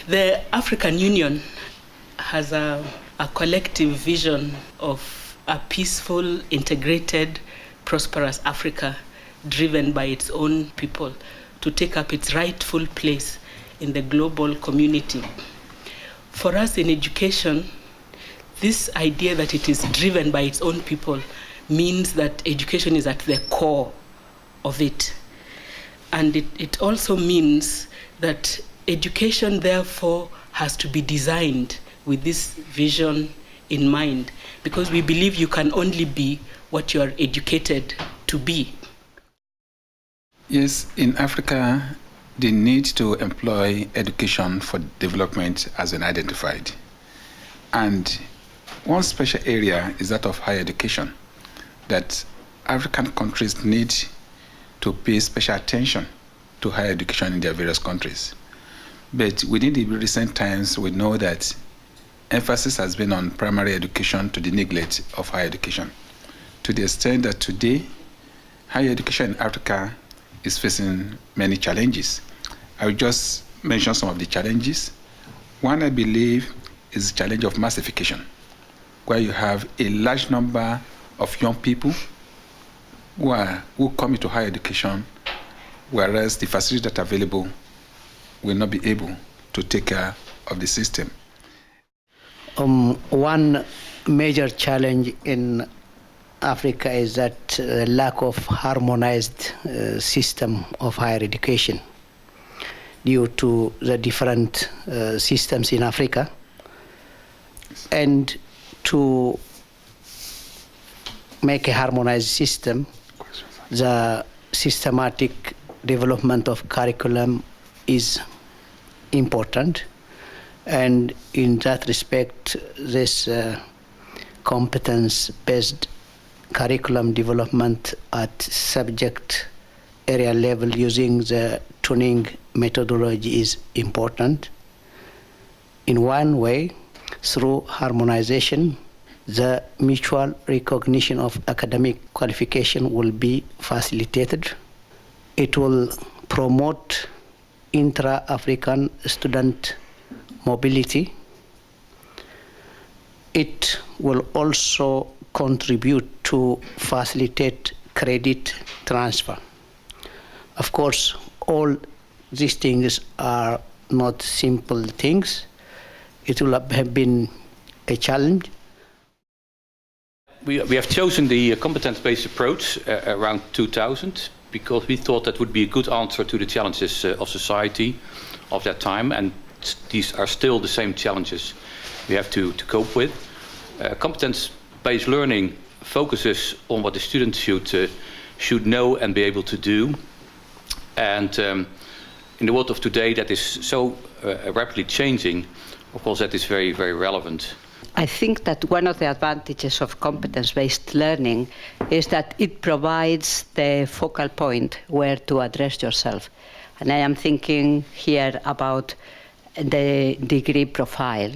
The African Union has a collective vision of a peaceful, integrated, prosperous Africa driven by its own people to take up its rightful place in the global community. For us in education, this idea that it is driven by its own people means that education is at the core of it. And it also means that education, therefore, has to be designed with this vision in mind, because we believe you can only be what you are educated to be. Yes, in Africa, the need to employ education for development has been identified. And one special area is that of higher education, that African countries need to pay special attention to higher education in their various countries. But within the recent times, we know that emphasis has been on primary education to the neglect of higher education, to the extent that today, higher education in Africa is facing many challenges. I will just mention some of the challenges. One, I believe, is the challenge of massification, where you have a large number of young people who come into higher education, whereas the facilities that are available will not be able to take care of the system. One major challenge in Africa is that lack of harmonized system of higher education due to the different systems in Africa. And to make a harmonized system, the systematic development of curriculum is important. And in that respect, this competence-based curriculum development at subject area level using the tuning methodology is important. In one way, through harmonization, the mutual recognition of academic qualification will be facilitated. It will promote intra-African student mobility. It will also contribute to facilitate credit transfer. Of course, all these things are not simple things. It will have been a challenge. We have chosen the competence-based approach around 2000 because we thought that would be a good answer to the challenges of society of that time, and these are still the same challenges we have to cope with. Competence-based learning focuses on what the student should know and be able to do. And in the world of today that is so rapidly changing, of course that is very, very relevant. I think that one of the advantages of competence-based learning is that it provides the focal point where to address yourself. And I am thinking here about the degree profile,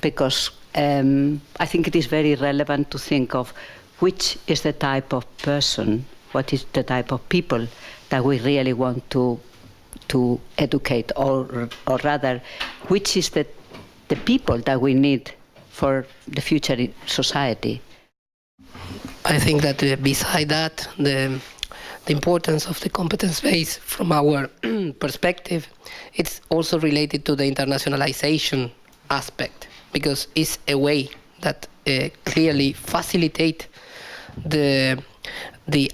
because I think it is very relevant to think of which is the type of person, what is the type of people that we really want to educate, or rather, which is the people that we need for the future society. I think that beside that, the importance of the competence base from our perspective, it's also related to the internationalization aspect, because it's a way that clearly facilitate the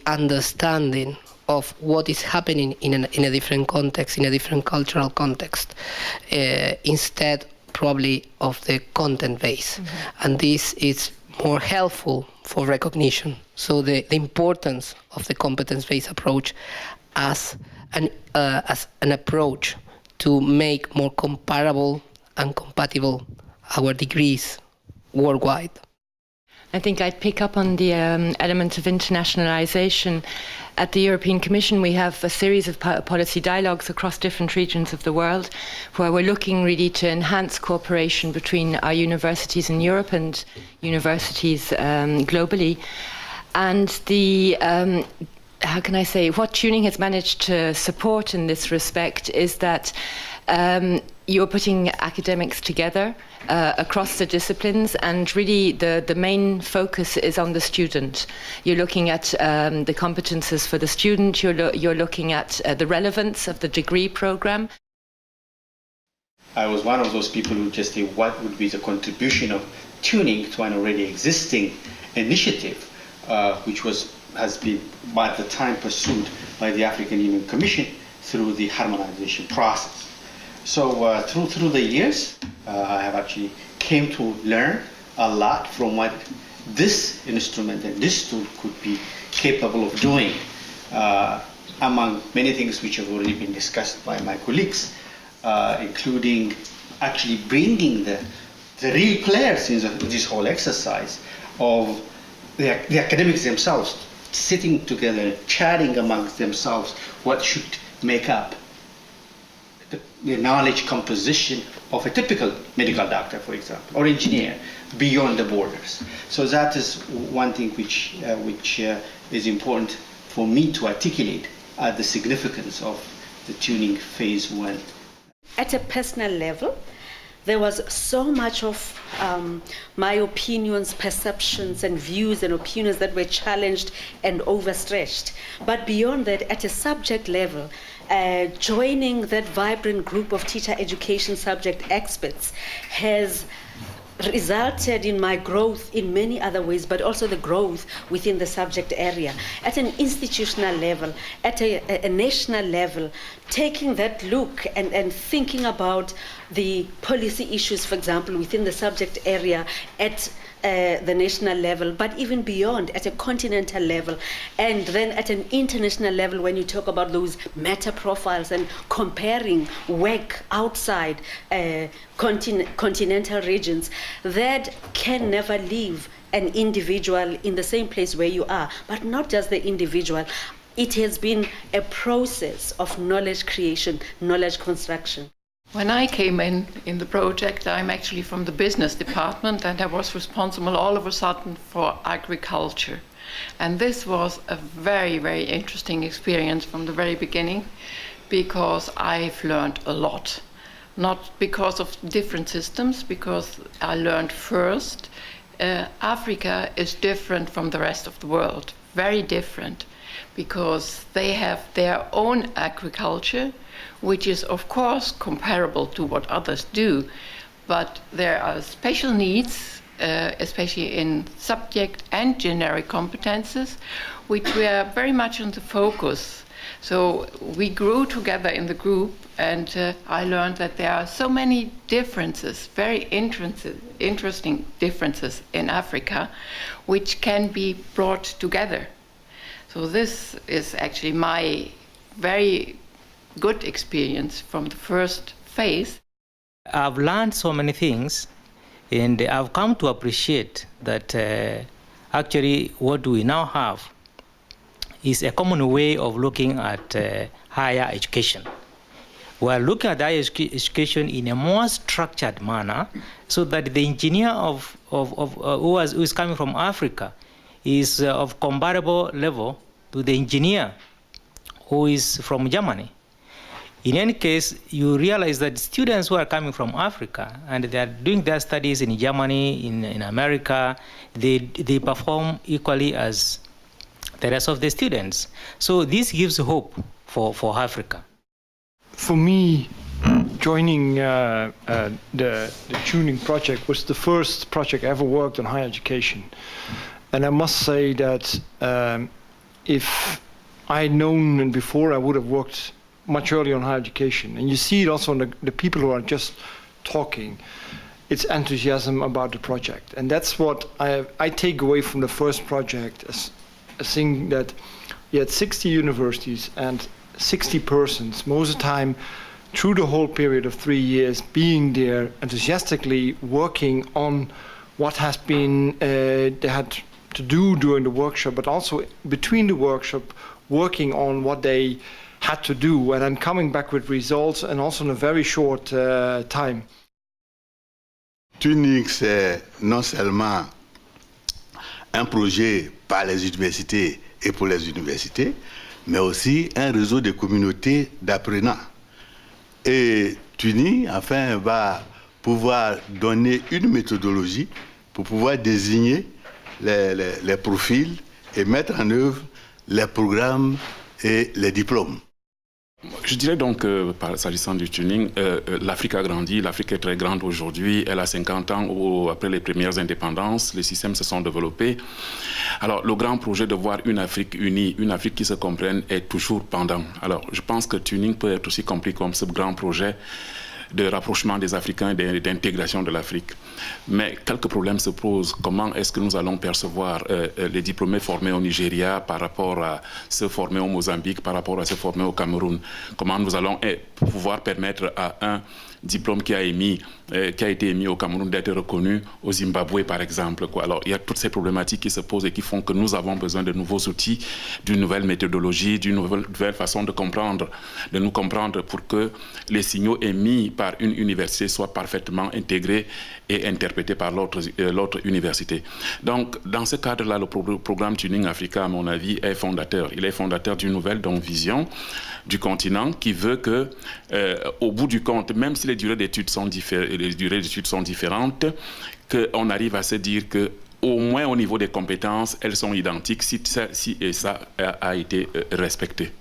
understanding of what is happening in a different context, in a different cultural context, instead probably of the content base. Mm-hmm. And this is more helpful for recognition. So the importance of the competence-based approach as an approach to make more comparable and compatible our degrees worldwide. I think I'd pick up on the element of internationalization. At the European Commission, we have a series of policy dialogues across different regions of the world, where we're looking really to enhance cooperation between our universities in Europe and universities globally. And the how can I say, what Tuning has managed to support in this respect is that you're putting academics together across the disciplines, and really the main focus is on the student. You're looking at the competences for the student, you're looking at the relevance of the degree program. I was one of those people who just say, what would be the contribution of tuning to an already existing initiative, which has been by the time pursued by the African Union Commission through the harmonization process. So through the years, I have actually came to learn a lot from what this instrument and this tool could be capable of doing, among many things which have already been discussed by my colleagues, including actually bringing the real players in this whole exercise of the academics themselves, sitting together, chatting amongst themselves what should make up the knowledge composition of a typical medical doctor, for example, or engineer, beyond the borders. So that is one thing which is important for me to articulate the significance of the tuning phase 1. At a personal level, there was so much of my opinions, perceptions, and views and opinions that were challenged and overstretched. But beyond that, at a subject level, joining that vibrant group of teacher education subject experts has resulted in my growth in many other ways, but also the growth within the subject area. At an institutional level, at a national level, taking that look and thinking about the policy issues, for example, within the subject area at the national level, but even beyond, at a continental level, and then at an international level, when you talk about those meta profiles and comparing work outside continental regions, that can never leave an individual in the same place where you are, but not just the individual. It has been a process of knowledge creation, knowledge construction. When I came in the project, I'm actually from the business department, and I was responsible all of a sudden for agriculture. And this was a very, very interesting experience from the very beginning, because I've learned a lot. Not because of different systems, because I learned first, Africa is different from the rest of the world, very different, because they have their own agriculture, which is of course comparable to what others do, but there are special needs, especially in subject and generic competences, which were very much in the focus. So we grew together in the group, and I learned that there are so many differences, very interesting differences in Africa, which can be brought together. So this is actually my very good experience from the first phase. I've learned so many things, and I've come to appreciate that actually what we now have is a common way of looking at higher education. We're looking at higher education in a more structured manner, so that the engineer who is coming from Africa is of comparable level to the engineer who is from Germany. In any case, you realize that students who are coming from Africa and they are doing their studies in Germany, in America, they perform equally as the rest of the students. So this gives hope for Africa. For me, joining the tuning project was the first project I ever worked on higher education. And I must say that if I had known before, I would have worked much earlier on higher education. And you see it also in the people who are just talking. It's enthusiasm about the project. And that's what I take away from the first project, as a thing that you had 60 universities and 60 persons, most of the time through the whole period of 3 years, being there enthusiastically working on what has been they had to do during the workshop, but also between the workshop, working on what they had to do, and then coming back with results, and also in a very short time. Tuning, c'est non seulement un projet par les universités et pour les universités, mais aussi un réseau de communautés d'apprenants. Et tuning, enfin, va pouvoir donner une méthodologie pour pouvoir désigner les profils et mettre en œuvre les programmes et les diplômes. Je dirais donc, s'agissant du tuning, l'Afrique a grandi, l'Afrique est très grande aujourd'hui, elle a 50 ans après les premières indépendances, les systèmes se sont développés. Alors le grand projet de voir une Afrique unie, une Afrique qui se comprenne est toujours pendant. Alors je pense que tuning peut être aussi compris comme ce grand projet de rapprochement des Africains et d'intégration de l'Afrique. Mais quelques problèmes se posent. Comment est-ce que nous allons percevoir les diplômés formés au Nigeria par rapport à ceux formés au Mozambique, par rapport à ceux formés au Cameroun? Comment nous allons pouvoir permettre à un diplôme qui a été émis au Cameroun d'être reconnu au Zimbabwe, par exemple, quoi. Alors, il y a toutes ces problématiques qui se posent et qui font que nous avons besoin de nouveaux outils, d'une nouvelle méthodologie, d'une nouvelle façon de nous comprendre pour que les signaux émis par une université soient parfaitement intégrés et interprétés par l'autre université. Donc, dans ce cadre-là, le programme Tuning Africa, à mon avis, est fondateur. Il est fondateur d'une nouvelle vision du continent qui veut que, au bout du compte, même si les durées d'études sont différentes, qu'on arrive à se dire que, au moins au niveau des compétences, elles sont identiques si et ça a été respecté.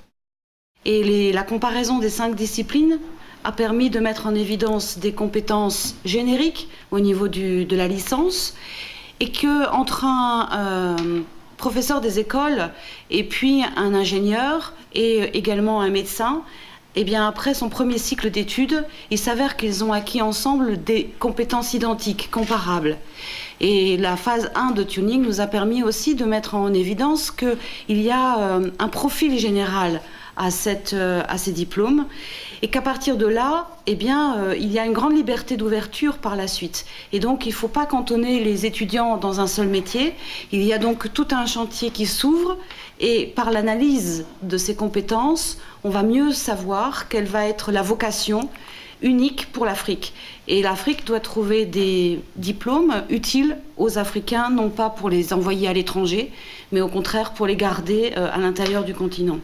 Et la comparaison des 5 disciplines a permis de mettre en évidence des compétences génériques au niveau de la licence, et qu'entre un professeur des écoles et puis un ingénieur et également un médecin, eh bien après son premier cycle d'études, il s'avère qu'ils ont acquis ensemble des compétences identiques, comparables. Et la phase 1 de tuning nous a permis aussi de mettre en évidence qu'il y a un profil général à ces diplômes, et qu'à partir de là, eh bien, il y a une grande liberté d'ouverture par la suite. Et donc, il ne faut pas cantonner les étudiants dans un seul métier. Il y a donc tout un chantier qui s'ouvre, et par l'analyse de ces compétences, on va mieux savoir quelle va être la vocation unique pour l'Afrique. Et l'Afrique doit trouver des diplômes utiles aux Africains, non pas pour les envoyer à l'étranger, mais au contraire pour les garder à l'intérieur du continent.